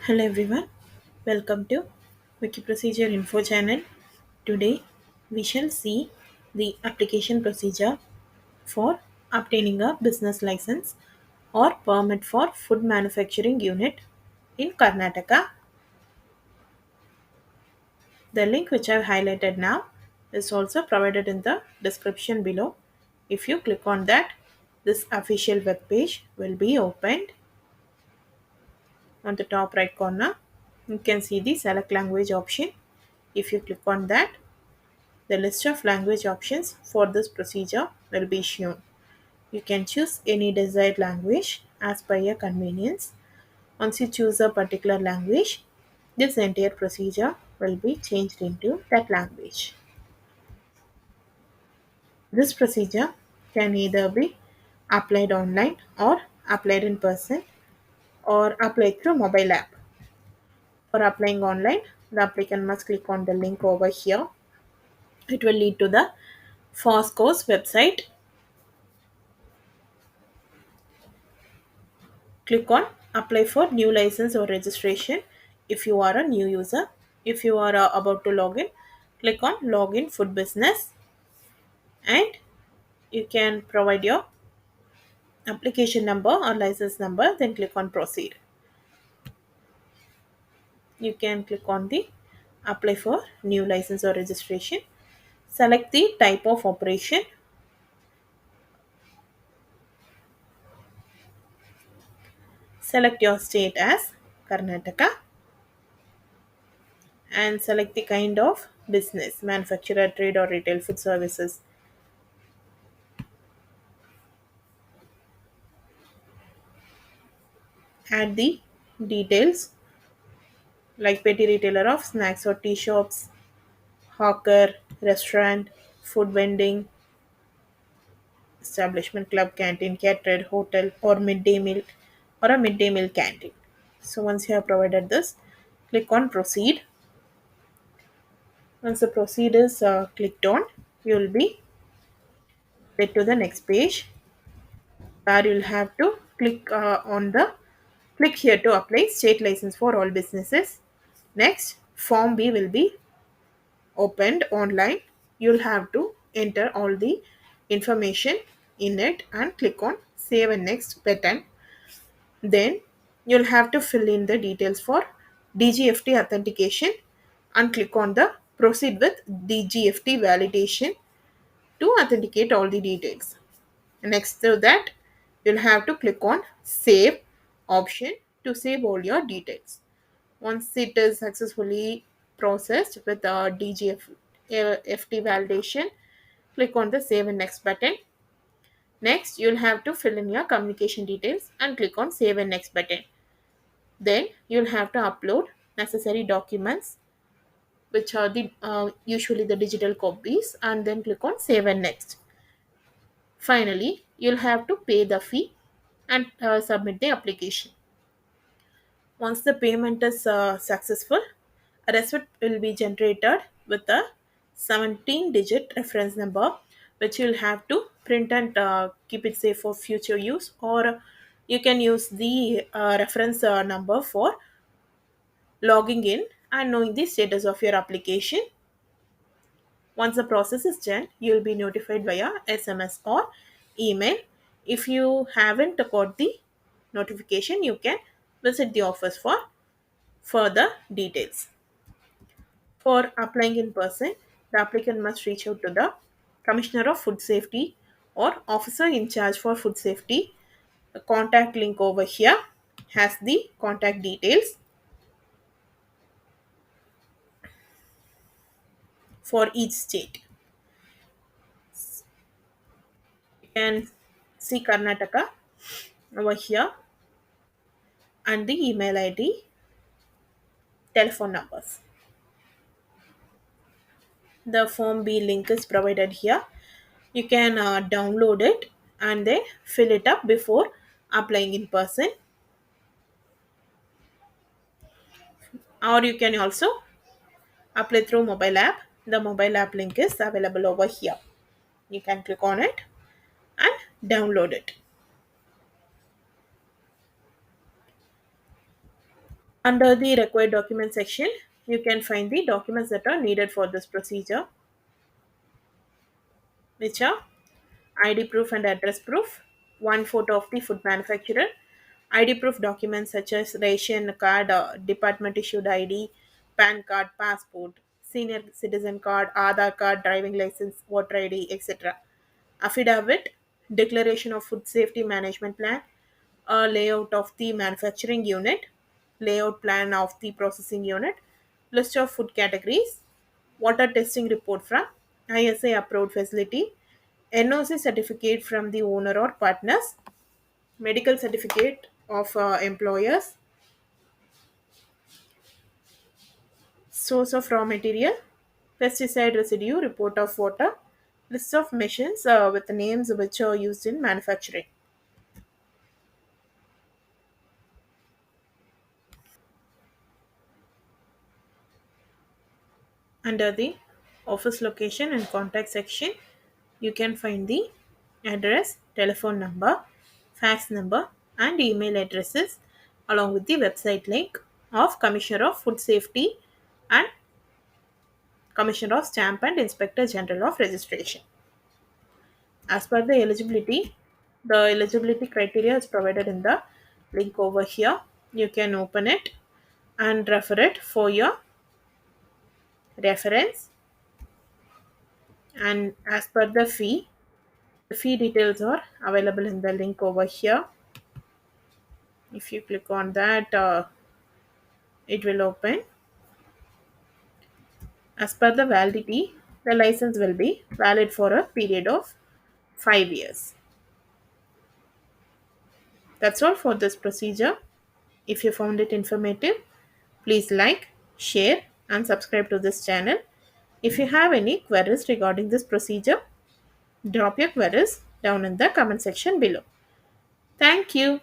Hello everyone, welcome to Wiki Procedure Info channel. Today we shall see the application procedure for obtaining a business license or permit for food manufacturing unit in Karnataka. The link which I have highlighted now is also provided in the description below. If you click on that, this official web page will be opened. On the top right corner, you can see the select language option. If you click on that, the list of language options for this procedure will be shown. You can choose any desired language as per your convenience. Once you choose a particular language, this entire procedure will be changed into that language. This procedure can either be applied online or applied in person or applied through mobile app. For applying online, the applicant must click on the link over here. It will lead to the FOSCO's website. Click on apply for new license or registration if you are a new user. If you are about to log in, click on login food business and you can provide your application number or license number, then click on proceed. You can click on the apply for new license or registration. Select the type of operation. Select your state as Karnataka and select the kind of business, manufacturer, trade or retail food services. Add the details like petty retailer of snacks or tea shops, hawker, restaurant, food vending, establishment, club, canteen, catered, hotel, or midday meal, or a midday meal canteen. So once you have provided this, click on proceed. Once the proceed is clicked on, you will be led to the next page where you'll have to click here to apply state license for all businesses. Next, form B will be opened online. You'll have to enter all the information in it and click on save and next button. Then you'll have to fill in the details for DGFT authentication and click on the proceed with DGFT validation to authenticate all the details. Next to that, you'll have to click on save option to save all your details. Once it is successfully processed with the DGFT validation, click on the save and next button. Next, you'll have to fill in your communication details and click on save and next button. Then you'll have to upload necessary documents, which are the usually the digital copies, and then click on save and next. Finally, you'll have to pay the fee and submit the application. Once the payment is successful, a receipt will be generated with a 17-digit reference number, which you'll have to print and keep it safe for future use, or you can use the reference number for logging in and knowing the status of your application. Once the process is done, you will be notified via SMS or email. If you haven't got the notification, you can visit the office for further details. For applying in person, the applicant must reach out to the Commissioner of Food Safety or officer in charge for food safety. The contact link over here has the contact details for each state. You can see Karnataka over here and the email ID, telephone numbers. The form B link is provided here. You can download it and then fill it up before applying in person, or you can also apply through mobile app. The mobile app link is available over here. You can click on it and download it. Under the required document section, you can find the documents that are needed for this procedure, which are ID proof and address proof, one photo of the food manufacturer, ID proof documents such as ration card, department issued ID, PAN card, passport, senior citizen card, Aadhaar card, driving license, voter ID, etc. Affidavit, declaration of food safety management plan, a layout of the manufacturing unit, layout plan of the processing unit, list of food categories, water testing report from ISA approved facility, NOC certificate from the owner or partners, medical certificate of employers, source of raw material, pesticide residue report of water, list of machines with the names which are used in manufacturing. Under the office location and contact section, you can find the address, telephone number, fax number, and email addresses along with the website link of Commissioner of Food Safety and Commissioner of Stamp and Inspector General of Registration. As per the eligibility criteria is provided in the link over here. You can open it and refer it for your reference. And as per the fee details are available in the link over here. If you click on that, it will open. As per the validity, the license will be valid for a period of 5 years. That's all for this procedure. If you found it informative, please like, share, and subscribe to this channel. If you have any queries regarding this procedure, drop your queries down in the comment section below. Thank you.